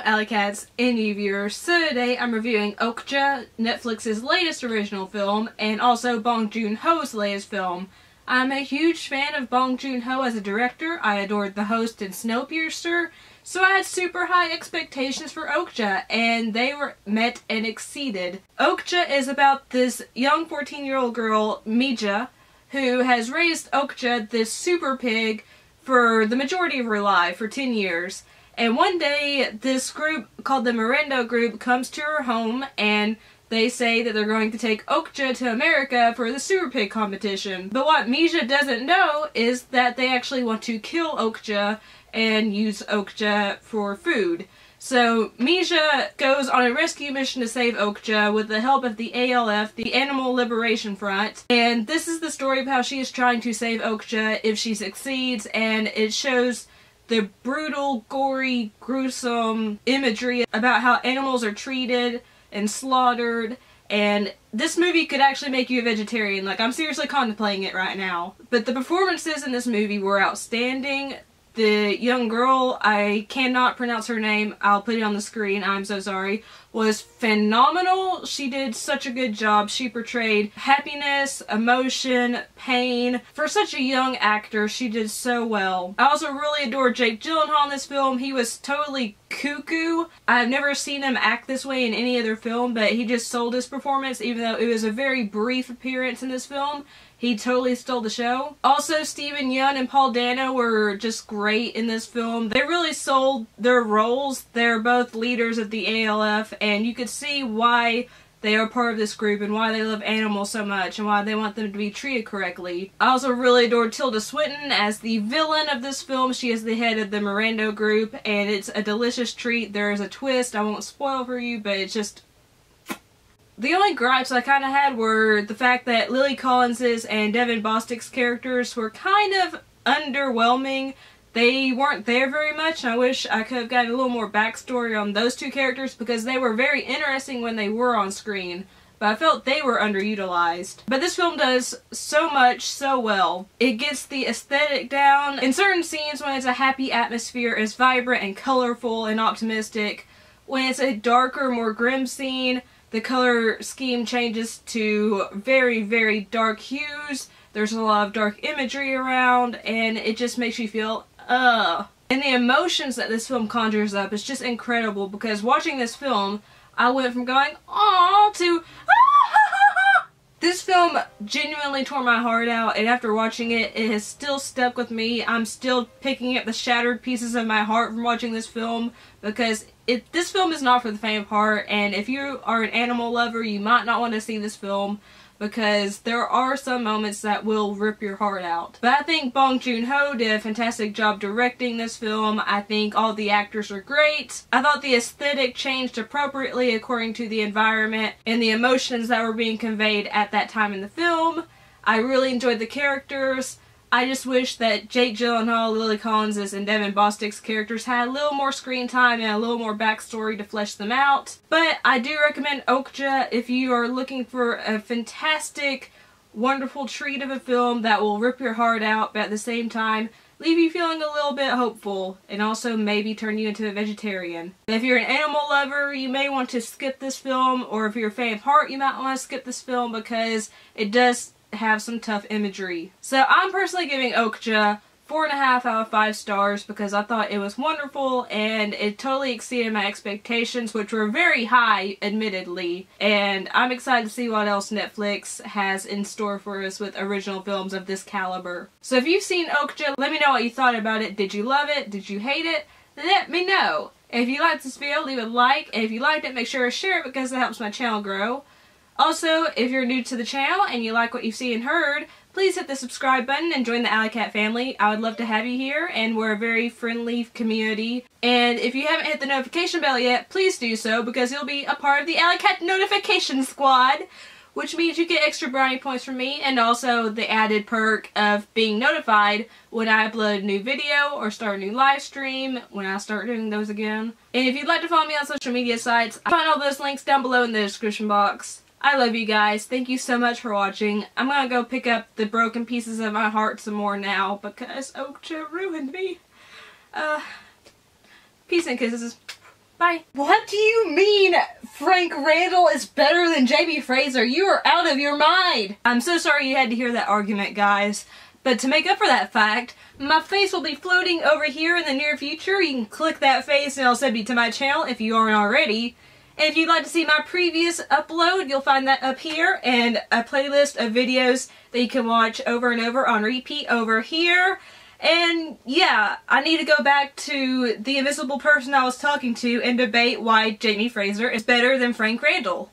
Alycats and you viewers. So today I'm reviewing Okja, Netflix's latest original film, and also Bong Joon Ho's latest film. I'm a huge fan of Bong Joon Ho as a director. I adored The Host and Snowpiercer, so I had super high expectations for Okja, and they were met and exceeded. Okja is about this young 14-year-old girl, Mija, who has raised Okja, this super pig, for the majority of her life, for 10 years. And one day, this group called the Miranda Group comes to her home, and they say that they're going to take Okja to America for the Super Pig competition. But what Mija doesn't know is that they actually want to kill Okja and use Okja for food. So Mija goes on a rescue mission to save Okja with the help of the ALF, the Animal Liberation Front. And this is the story of how she is trying to save Okja if she succeeds, and it shows the brutal, gory, gruesome imagery about how animals are treated and slaughtered, and this movie could actually make you a vegetarian. Like, I'm seriously contemplating it right now. But the performances in this movie were outstanding. The young girl, I cannot pronounce her name, I'll put it on the screen, I'm so sorry, was phenomenal. She did such a good job. She portrayed happiness, emotion, pain. For such a young actor, she did so well. I also really adored Jake Gyllenhaal in this film. He was totally cuckoo. I've never seen him act this way in any other film, but he just sold his performance, even though it was a very brief appearance in this film. He totally stole the show. Also, Steven Yeun and Paul Dano were just great in this film. They really sold their roles. They're both leaders of the ALF, and you could see why they are part of this group and why they love animals so much and why they want them to be treated correctly. I also really adored Tilda Swinton as the villain of this film. She is the head of the Miranda Group, and it's a delicious treat. There is a twist. I won't spoil for you, but it's just... The only gripes I kind of had were the fact that Lily Collins's and Devon Bostick's characters were kind of underwhelming. They weren't there very much, and I wish I could have gotten a little more backstory on those two characters because they were very interesting when they were on screen, but I felt they were underutilized. But this film does so much so well. It gets the aesthetic down. In certain scenes when it's a happy atmosphere, it's vibrant and colorful and optimistic. When it's a darker, more grim scene, the color scheme changes to very, very dark hues. There's a lot of dark imagery around, and it just makes you feel, ugh. And the emotions that this film conjures up is just incredible, because watching this film, I went from going, aww, to, ah! This film genuinely tore my heart out, and after watching it, it has still stuck with me. I'm still picking up the shattered pieces of my heart from watching this film, because this film is not for the faint of heart, and if you are an animal lover, you might not want to see this film, because there are some moments that will rip your heart out. But I think Bong Joon Ho did a fantastic job directing this film. I think all the actors are great. I thought the aesthetic changed appropriately according to the environment and the emotions that were being conveyed at that time in the film. I really enjoyed the characters. I just wish that Jake Gyllenhaal, Lily Collins's, and Devon Bostick's characters had a little more screen time and a little more backstory to flesh them out. But I do recommend Okja if you are looking for a fantastic, wonderful treat of a film that will rip your heart out, but at the same time leave you feeling a little bit hopeful and also maybe turn you into a vegetarian. If you're an animal lover, you may want to skip this film, or if you're a fan of heart, you might want to skip this film because it does have some tough imagery. So I'm personally giving Okja 4.5 out of 5 stars because I thought it was wonderful and it totally exceeded my expectations, which were very high, admittedly. And I'm excited to see what else Netflix has in store for us with original films of this caliber. So if you've seen Okja, let me know what you thought about it. Did you love it? Did you hate it? Let me know. If you liked this video, leave a like. And if you liked it, make sure to share it because it helps my channel grow. Also, if you're new to the channel and you like what you've seen and heard, please hit the subscribe button and join the Alycat family. I would love to have you here, and we're a very friendly community. And if you haven't hit the notification bell yet, please do so, because you'll be a part of the Alycat notification squad, which means you get extra brownie points from me, and also the added perk of being notified when I upload a new video or start a new live stream, when I start doing those again. And if you'd like to follow me on social media sites, I'll find all those links down below in the description box. I love you guys. Thank you so much for watching. I'm gonna go pick up the broken pieces of my heart some more now because Okja ruined me. Peace and kisses. Bye. What do you mean Frank Randall is better than Jamie Fraser? You are out of your mind! I'm so sorry you had to hear that argument, guys. But to make up for that fact, my face will be floating over here in the near future. You can click that face and it'll send you to my channel if you aren't already. And if you'd like to see my previous upload, you'll find that up here, and a playlist of videos that you can watch over and over on repeat over here. And yeah, I need to go back to the invisible person I was talking to and debate why Jamie Fraser is better than Frank Randall.